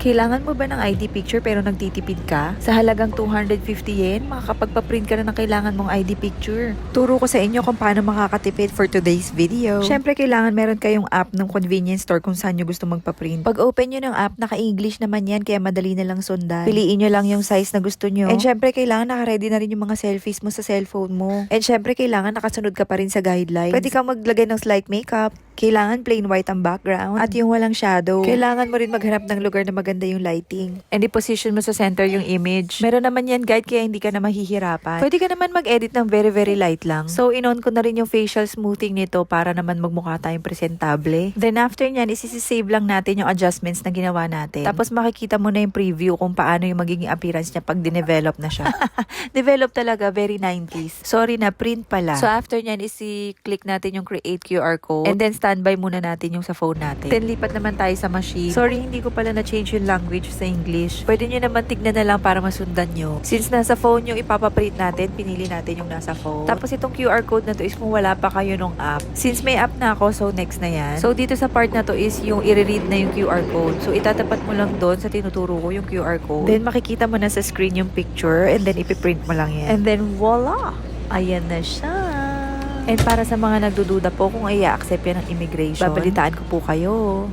Kailangan mo ba ng ID picture pero nagtitipid ka? Sa halagang 250 yen, makakapagpa-print ka na ng kailangan mong ID picture. Turo ko sa inyo kung paano makakatipid for today's video. Syempre, kailangan meron kayong app ng convenience store kung saan nyo gusto magpa-print. Pag open nyo ng app, naka-English naman yan, kaya madali na lang sundan. Piliin nyo lang yung size na gusto nyo. And syempre, kailangan naka-ready na rin yung mga selfies mo sa cellphone mo. And syempre, kailangan nakasunod ka pa rin sa guidelines. Pwede kang maglagay ng slight makeup. Kailangan plain white ang background at yung walang shadow. Kailangan mo rin maghanap ng lugar na maganda yung lighting. And i-position mo sa center yung image. Meron naman yan guide kaya hindi ka na mahihirapan. Pwede ka naman mag-edit ng very very light lang. So in-on ko na rin yung facial smoothing nito para naman magmukha tayong presentable. Then after nyan, isi-save lang natin yung adjustments na ginawa natin. Tapos makikita mo na yung preview kung paano yung magiging appearance niya pag dinevelop na siya. Develop talaga, very 90s. Sorry na, print pala. So after nyan, isi-click natin yung create QR code. And then standby muna natin yung sa phone natin. Then lipat naman tayo sa machine. Sorry, hindi ko pala na-change yung language sa English. Pwede nyo naman tignan na lang para masundan nyo. Since nasa phone yung ipapaprint natin, pinili natin yung nasa phone. Tapos itong QR code na to is kung wala pa kayo nung app. Since may app na ako, so next na yan. So dito sa part na to is yung i-read na yung QR code. So itatapat mo lang doon sa tinuturo ko yung QR code. Then makikita mo na sa screen yung picture and then ipiprint mo lang yan. And then voila! Ayan na siya. And para sa mga nagdududa po kung i-accept yan ng immigration, babalitaan ko po kayo.